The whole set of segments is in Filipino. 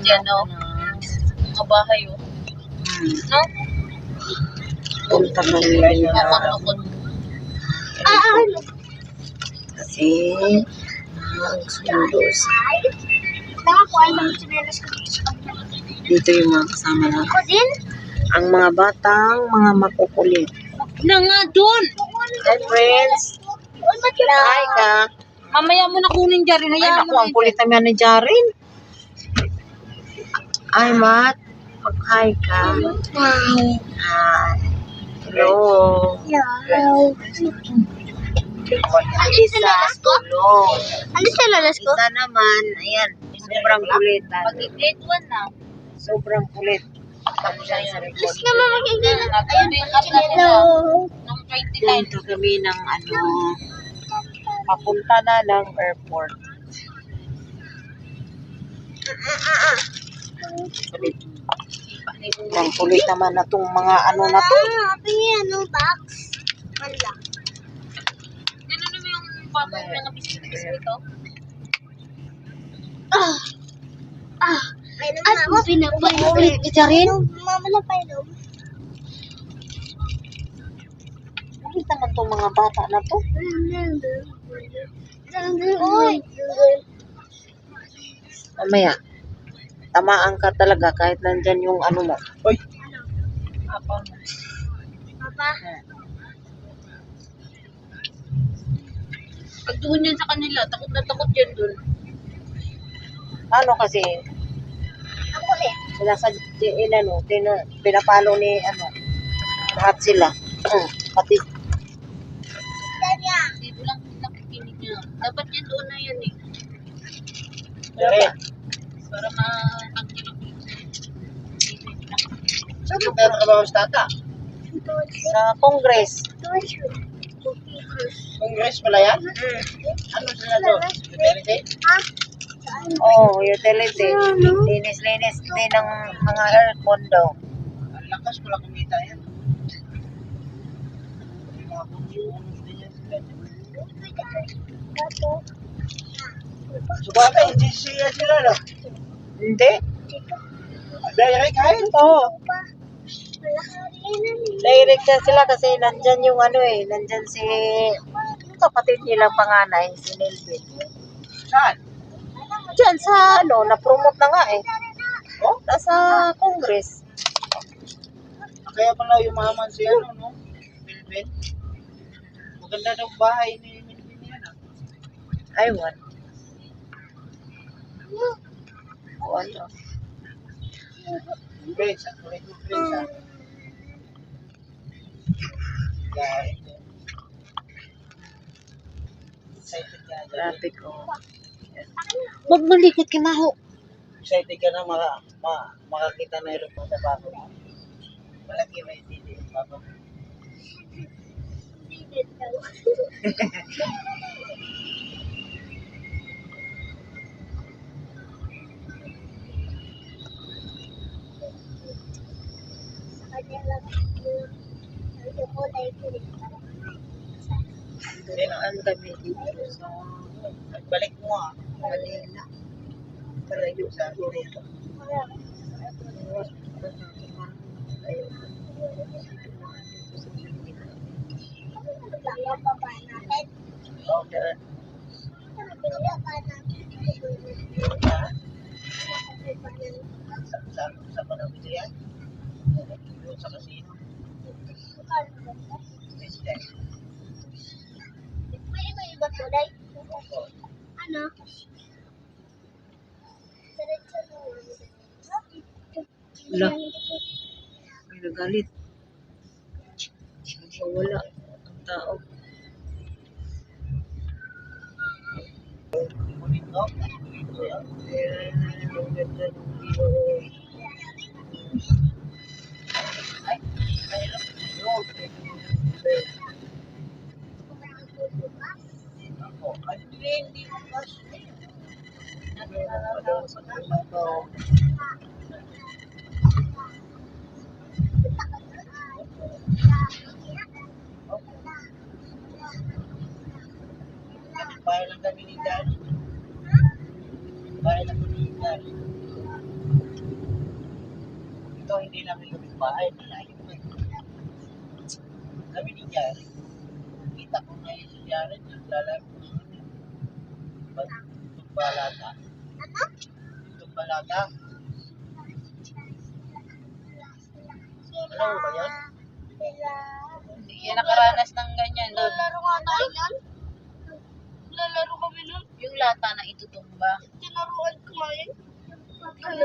Diyan, no? Mga bahay, oh. No? Punta kami na. Lukot-lukot. Kasi, magsundo sa dito yung mga kasama natin. Ang mga batang, mga makukulit. Na nga doon! Hi, friends! Hi ka! Mamaya mo na kunin dyan rin. Ay, naku, ang kulit naman ni Jaren. Ay, Matt. Mag-hi ka. Hi. Hello. Isa, tulong. Ano sa lalas ko? Isa naman, ayan, sobrang kulit. Pag-grade 1 na. Sobrang kulit. Tapos siya sa Alas record. naman magiging. Nag-grade up na sila. Nung 29. Punta kami ng papunta na ng airport. Kulit. Ang kulit naman na itong mga na to. Ano, box? Wala. Ano naman yung pamay mga biscuits nito? At pinapay. Kita rin? Mama na painom. Kulit naman itong mga bata na to. Uy! Mamaya, tamaan ka talaga kahit nandyan yung mo. Uy! Papa. Pag doon yan sa kanila, takot na takot yan doon. Ano kasi, Ako eh. sila sa pinapalo ni lahat sila. Pati, Danya. Dito lang nakikinig niya. Dapat yan doon na yan eh. Para makakagilap yun saan ka meron ka ba tata? Sa Congress. Congress pala yan? Ano sila to? Utility? Ha? Oo, utility. Linis-linis din ng mga aircon daw. Ang lakas pala kumita yan. Subaka, hindi sila no? Hindi. Direct kain? Oo. Direct na sila kasi nandyan yung nandyan si kapatid nilang panganay, si Nelvin. Saan? Diyan sa na-promote na nga eh. Oh? Nasa Congress. Kaya pala yumaman si no? Melvin. Maganda daw bahay ni Melvin yan Aywan. O ano? Prince, Traffic ko. Huwag malikot ka na ho. Excited ka na makakita na yung sa bago. Malaki ba yung titi? Bago. Dinaan kami dito sa nagbalik mo Manila. Malayo sa Toronto. Sa panahon yan? Sa casino? May iba tulay. Ano? Wala. May nagalit. Wala ang tao. Ang ganda ng view. Bahay lang kami ni Daddy. Bahay lang kami ni Daddy. Hindi namin kami bahay. Malayo pa. Kami ni Jari. Kita ko ngayon si Jari. Naglalaro. Tumbalata. Ano? Tumbalata. Ano ba yan? Hindi yan nakaranas ng ganyan doon. Lalaro nga tayo nun. Lalaro kami nun. Yung lata na itutumba. Tinaruan ko ngayon. Ano?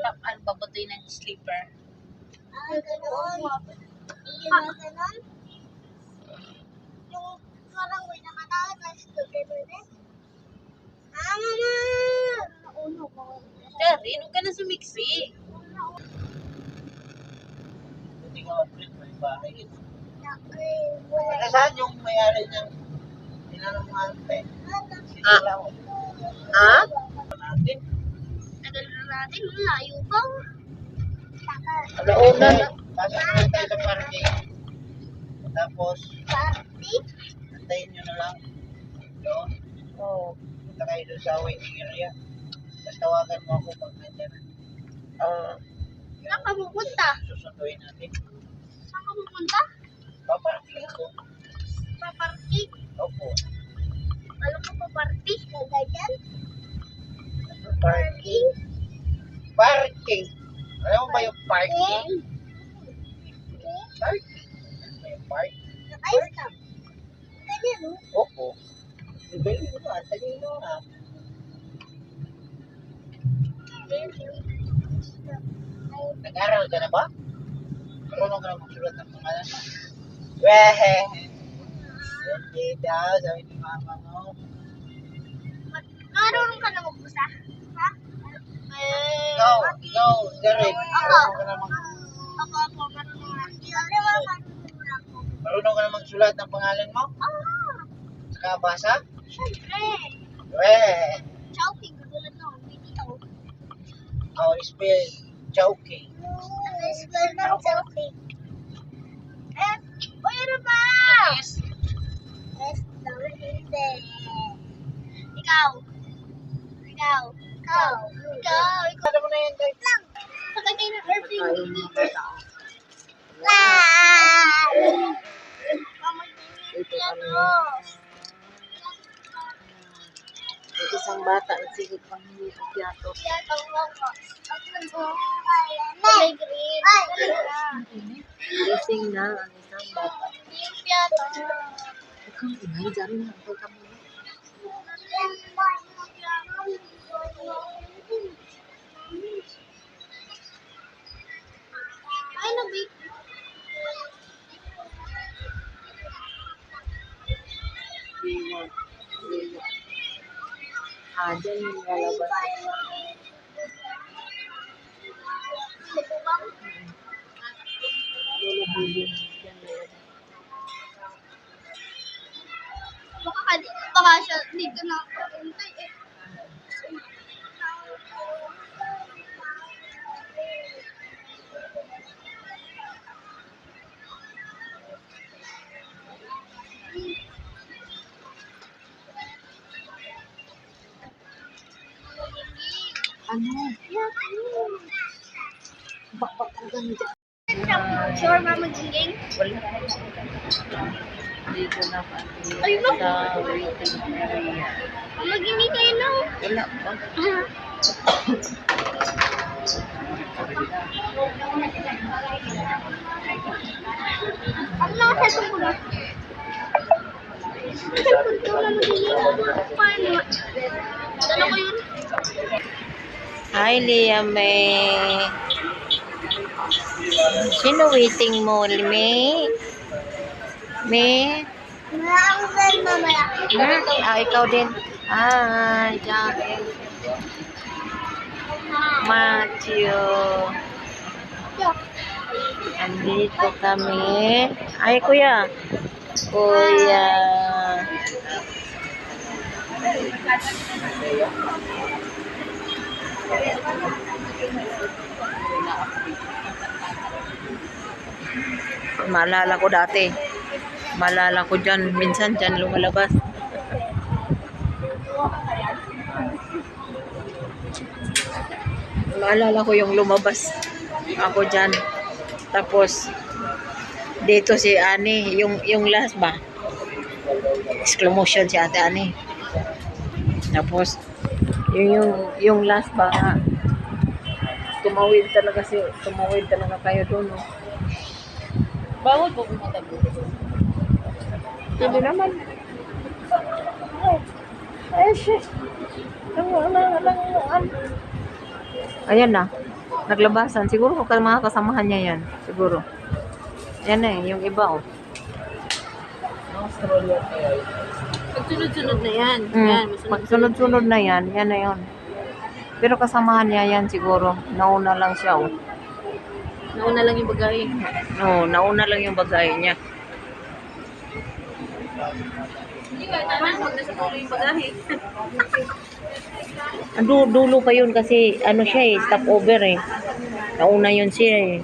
Ano babutoy ng sleeper. Ah, ganoon. Iyan na ganoon. Yung parang may nakatawad na student ulit. Ah, mama! Nauno ko. Jerry, huwag ka na sumiksi. Hindi ka ma-print. May bahay. Wala. Nasaan yung may-ari niyang tinanong pe? Ah. Sila ko. Ha? Natin. Tagal na natin. Malayo pa. Alauna na. Pasok na tayo sa parking. Tapos, Party? antayin nyo na lang. Doon. Oo. Punta kayo doon sa waiting area. Tapos tawagan mo ako pag nandiyan na. Saan ka pupunta? Susunduin natin. Saan ka pupunta? Paparking ako. Paparty? Opo. Ano ka paparty? Ganyan? Parking. Parking. Alam mo ba yung parking? Parking. Ano ba yung park? Ayos ka. Ganyan, no? Opo. Ibigay mo na. Talino na. Nag-aral ka na ba? Marunong ka na magsulat ng pangalan mo? Wehe! Hindi daw, sabi ni mama mo. Marunong ka na magbusa? Ha? Ikaw, Derek. Marunong ka na Ako, marunong na. marunong ka na magsulat ng pangalan mo? Saka basa? Siyempre. Wehe! Chowking, katulad na. Hindi ako. How is spell Chowking? Ano yung spell ng chowking? Uy, ano ba? Yes. Hindi. Ikaw. Ikaw. Ano mo na yan, Derek? Lang. Pagkagay ng airplane. Ayaw mo bata. Ito kami. May isang bata at sigit pang hindi pagyato. Kulay green. Gising na ang isang bata. Yung piyato. Ikaw, inay, dyan na. Ikaw ka muna. Ay, nabik. Iwan. Dyan yung lalabas. Lulubugin. Dyan lalabas. Baka siya dito na pagintay eh. Ano? Bakit ang ganda? Sure ba magiging? Wala. Dito na pa. Ay, no. Sa waiting area. Magiging kayo no? Wala pa. Ang mga sa ko na. Cellphone ko na magiging. Paano? Dala ko yun. Hi, Liam May. Sino waiting mo, May? May? Ang sel mamaya. Ikaw din. Hi, Jackie. Matthew. Andito kami. Ay, kuya. Kuya. Maalala ko dati. Maalala ko dyan. Minsan dyan lumalabas. Maalala ko yung lumabas. ako dyan. Tapos, dito si Ani, yung last ba? Exclamation si Ate Ani. Tapos, yung last ba nga, tumawid talaga kayo doon. No? Bawal po pumunta dito. Hindi naman. Ay, shit. Ayan na. Naglabasan. Siguro mga kasamahan niya yan. Siguro. Yan na yung iba oh. Pagsunod-sunod na yan. Magsunod-sunod na yan. Yan na yun. Pero kasamahan niya yan siguro. Nauna lang siya oh. Nauna lang yung bagay. No, nauna lang yung bagay niya. Hindi ba? Tama, huwag na sa tuloy yung bagay. Dulo pa yun kasi ano siya eh, stopover eh. Nauna yun siya eh.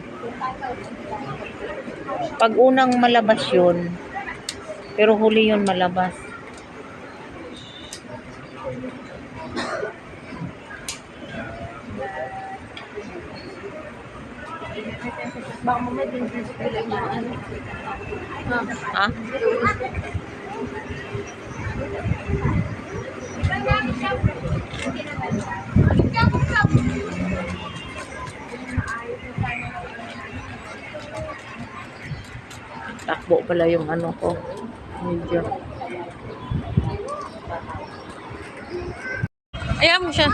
Pag unang malabas yun, pero huli yun malabas. Baka mamaya din sa sila yung ano. Ha? Takbo pala yung ano ko. Medyo. Ayaw mo siya.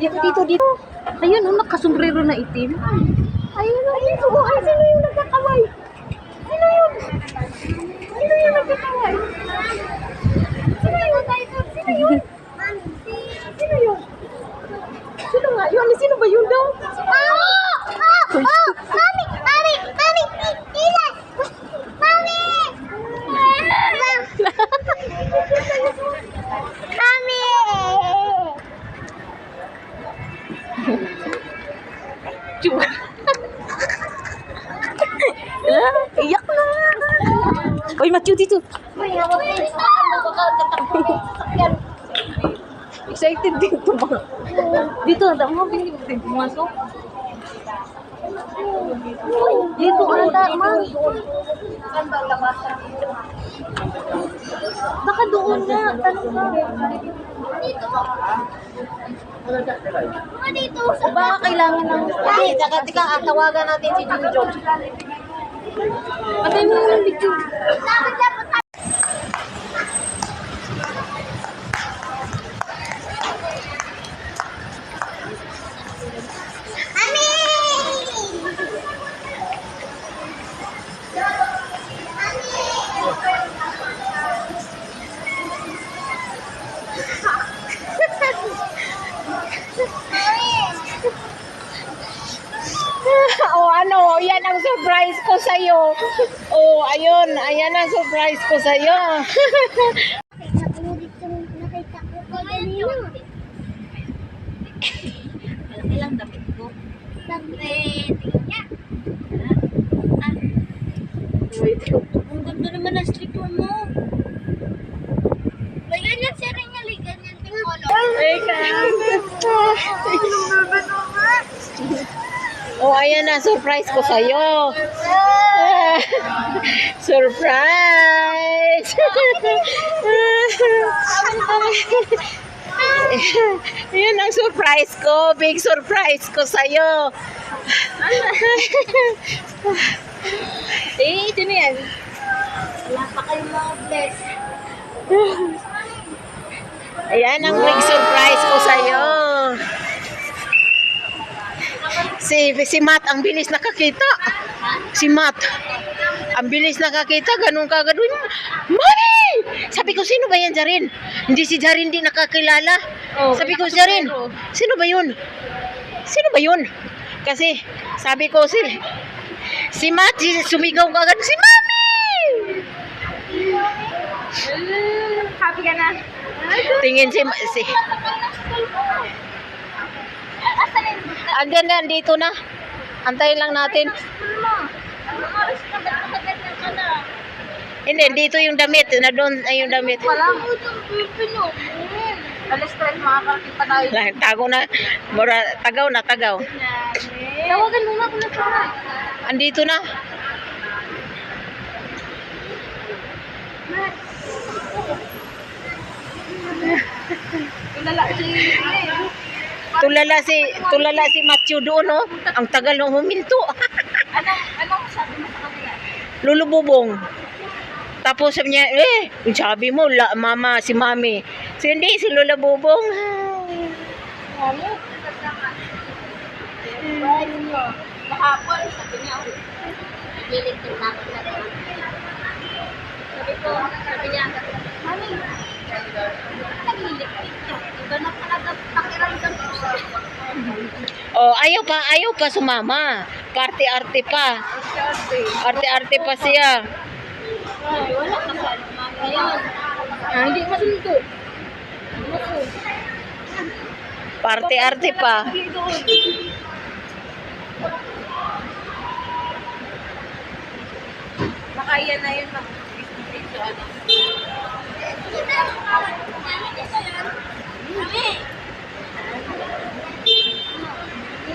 Dito. Ayun, oh, nakasombrero na itim. Ayun, ayun. Ay, sino yung nagkakaway? Sino yun? Sino yung nagkakaway? Sino yun? Sino yun? Sino yun? Sino nga yun? Sino ba yun daw? Mami! Mami! Mami! Ilan! Mami! Mami! Iyak na. Uy, Matthew, dito. Excited din ito mga. Dito, ang dami mo din pumasok. Dito, ang dami. Baka doon na. Tanong ka. Dito. Baka kailangan ng... Teka, tawagan natin si Junjun. Patay mo yung video. Oh, ano, yan ang surprise ko sa'yo. Oh, ayun, ayan ang surprise ko sa'yo. Nakita ko pa kanina. Ilang damit ko. Damit. Ang ganda naman ang slipper mo. Ganyan siya rin yung ganyan din color. Oh, ayan na, surprise ko sa'yo. Surprise! Yun ang surprise ko. Big surprise ko sa'yo. Sino yan? Wala pa kayong mga bless. Ayan ang big surprise ko sa'yo. Si Matt, ang bilis nakakita. Si Matt, ang bilis nakakita. Ganun kagano'n. Mami! Sabi ko, sino ba yan, Jarin? Hindi si Jarin di nakakilala. Sabi ko, Jarin, sino ba yun? Sino ba yun? Kasi, sabi ko, si Matt, sumigaw kagad, si Mami! Happy ka na? Tingin si Andyan na, dito na. Antayin lang natin. Hindi, dito yung damit. Na doon ay yung damit. Alas 3, makakarating pa tayo. Tago na. Mura, tagaw na, tagaw. Tawagan mo nga kung nasa. Andito na. Tulala si Matthew doon, no? Ang tagal nung huminto. Anong sabi mo sa kanila? Lulububong. Tapos sabi niya, sabi mo, mama, si mami. So, hindi, si Lola Bubong. Kahapon, sabi niya, nagilit yung takot na rin. Sabi niya, mami, nagilit ka. Iba na talaga pakiramdam ko siya. Oh, ayaw pa sumama. Party-arte pa. Arte-arte pa siya. Ay, wala ka sa ngayon. Hindi masundo. Party-arte pa. Makaya na yun ng ano.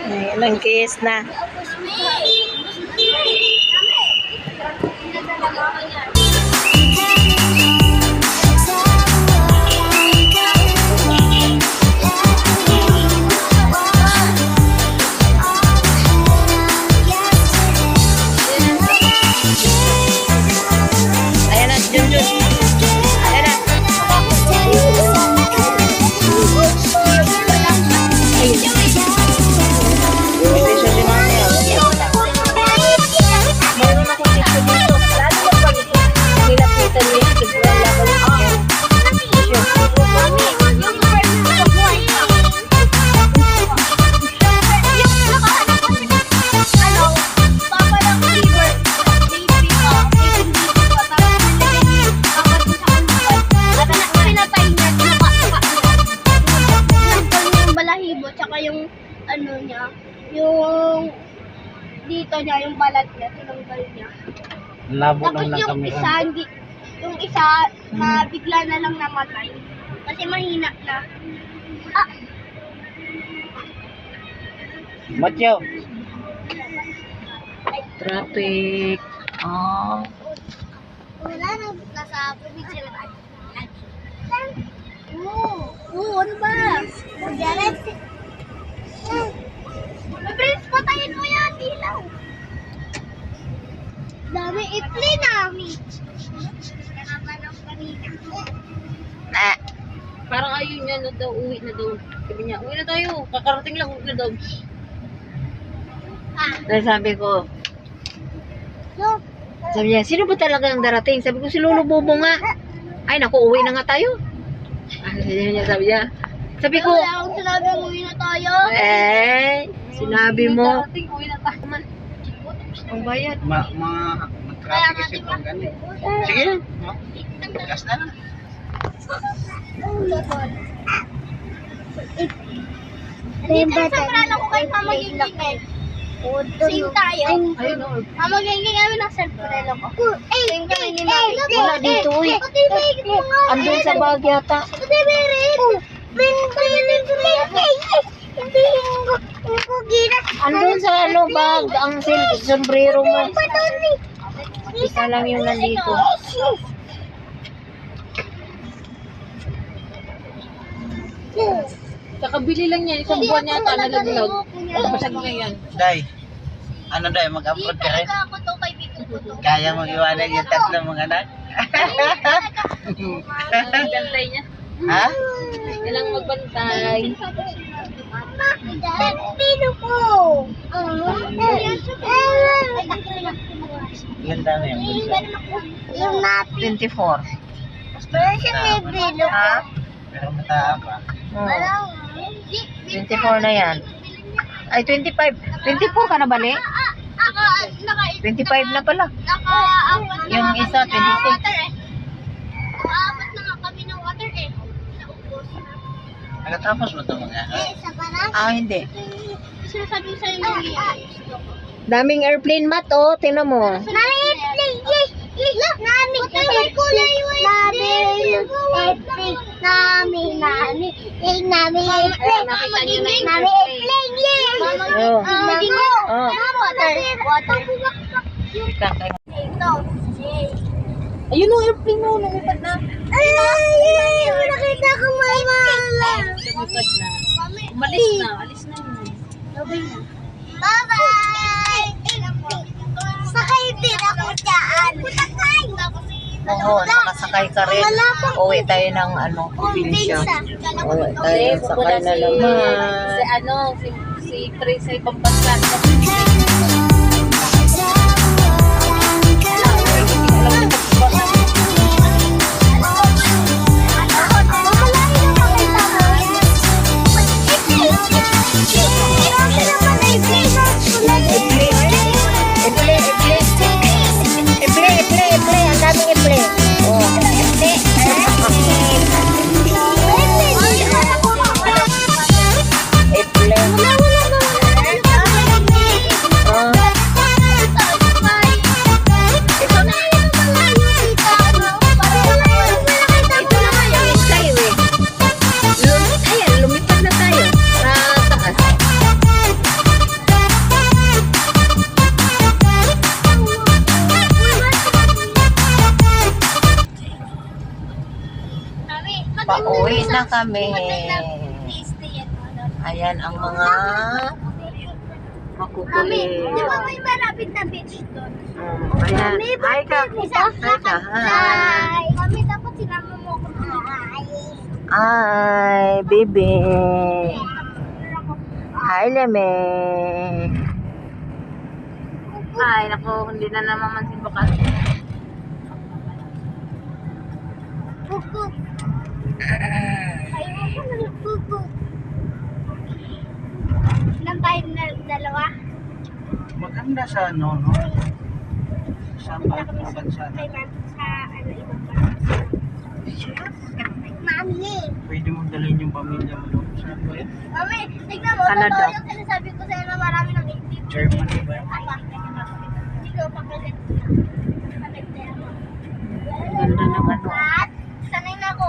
Ay, ilang kiss na. Ayan na, Junjun. Ayan na. Ito si mami. Mayroon akong tissue dito. Lalo ko pag nilapitan niya, sigurang laban niya. Balahibo, tsaka yung ano niya, yung dito niya, yung balat niya, tinanggal niya. Labo Tapos yung isa, hindi, yung isa na bigla na lang namatay. Kasi mahina na. Ah, Matyo. Traffic. Oh. wala na, nasa probinsya na tayo. Oo, ano ba? Jared. Prince, patayin mo yan, ilaw. Dami itli na. Parang ayun niya na daw, uwi na daw. Sabi niya, uwi na tayo. Kakarating lang, uwi na daw. Dahil sabi ko, No. sabi niya, sino ba talaga ang darating? Sabi ko, si Lolo Bobo nga. Ay, naku, uwi na nga tayo. Sabi niya. Sabi ko, Wala akong sinabi, uwi na tayo. sinabi mo. Darating, uwi na tayo man. Ang bayad. Mag-traffic kasi pag gano'n. Sige lang. Gas na lang. Dito sa prala ko kay Mama Gingging eh. Sing tayo. Ayun, oh. Mama Gingging kami nasa prala ko. Sing kami ni Mami. Wala dito, eh. Andun sa bag yata. Andun sa ano bag, ang sombrero mo. Isa lang yung nandito. Kakabili lang niya, isang buwan yata nalaglag. Basag na yan. Day. Ano Day, mag-upload ka rin? Ako to kay Biko ko to. Kaya mag-iwanag yung tatlo mong anak? Bantay niya. Ha? Kailangan magbantay. Pino ko. Ilan dami yung bunso? Yung napi. 24. Pero siya may bilo ko. Ha? Pero mataa pa. Oh, 24 na yan. Ay, 25. 24 ka na bali? 25 na pala. Yung isa, 26. Apat na nga kami ng water eh. Naubos. Nakatapos mo ito mga Isa pa na? Ah, hindi. Sinasabi ko sa'yo yung Daming airplane mat, oh. Tingnan mo. Nami, kulay white. Nami, nami, Mami, airplane. Nakita niyo na yung Mami, airplane. Oh. Oh. Water. Water. Ito. Ayun o, airplane mo. Lumipad na. Ay, nakita ko mama. Lumipad na. Umalis na. Alis na yun. Bye-bye. Sakay din ako dyan. Sakay. Oo, nakasakay ka rin. Uwi tayo ng probinsya. Uwi tayo, sakay na naman. Si Pre sa ibang bansa. Pauwi na kami. Ayan ang mga makukulit. Di ba may malapit na beach doon? Ayan. Hi ka. Hi ka. Hi. Mami, dapat sinama mo ako. Hi, baby. Hi, Leme. Ay, naku, hindi na naman si Bakas. Pupuk. Ayaw ko na pupuk. Ilan tayo na dalawa? Maganda sa no? Sa bansa na. Kay mami sa ibang bansa. Mami. Pwede mong dalhin yung pamilya mo doon. Saan ba yun? Mami, tignan mo. Canada. Totoo yung sinasabi ko sa'yo na marami ng itim. Germany ba yun? Ay, hindi ko papalit. Ganda ng ano. At, sanay na ako.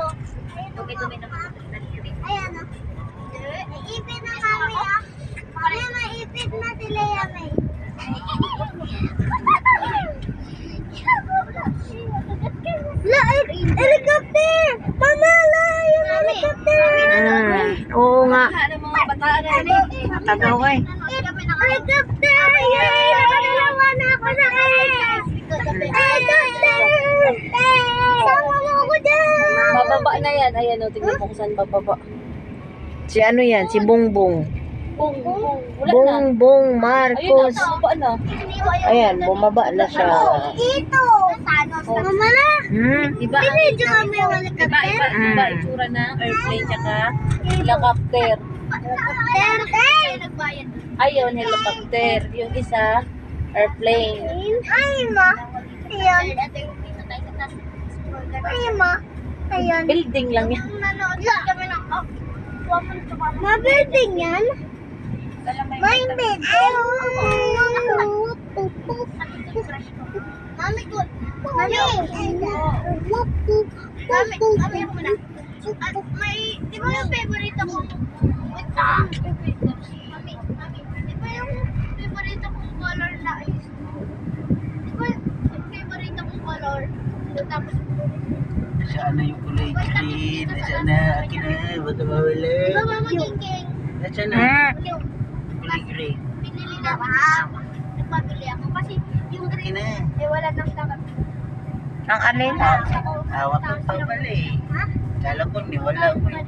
Dumi-dumi na ako. Ayan o. Ipit na kami ah. Kami maipit na sila yan eh. La, helicopter! Mama, la, yung helicopter! Oo nga. Ano mga bataan na yun eh. Tagaw eh. Helicopter! Yay! Nakadalawa na ako na eh! Helicopter! Sama mo ako dyan! Bababa na yan. Ayan o, tingnan mo kung saan bababa. Si ano yan? Si Bongbong. Bung. Wala na. Bongbong Ayun Marcos. na, bababa na. Ayan, bumaba na siya. Dito! Mama na! Iba ang Pinidyo kami yung iba helicopter. itsura ng airplane tsaka helicopter. Helicopter! Ayun, helicopter. Yung isa, airplane. Ay, ma. Ayan. Ay, ma. Ayan. Building lang yan. Nanood lang kami ng ma-building yan? May building. Mami, good. Mami. Mami, ako na. May, di ba yung favorite ako? Wait lang. Mami, di ba yung favorite akong color na is? Di ba yung favorite akong color? Tapos, Nasaan na yung kulay green? Nasaan na? Akin na. Baka mawala. di ba mama King? Nasaan na? Yung Kulay green. pinili namin ako. Nagpabili ako kasi yung Akin green, na. wala nang takap. Ang alin? Hawak ko pa pala eh. Ha? Kala ko ni wala ko eh.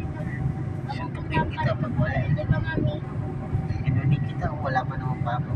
Suntukin kita pag wala. Di ba, mami? Inunin kita kung wala pa naman papa.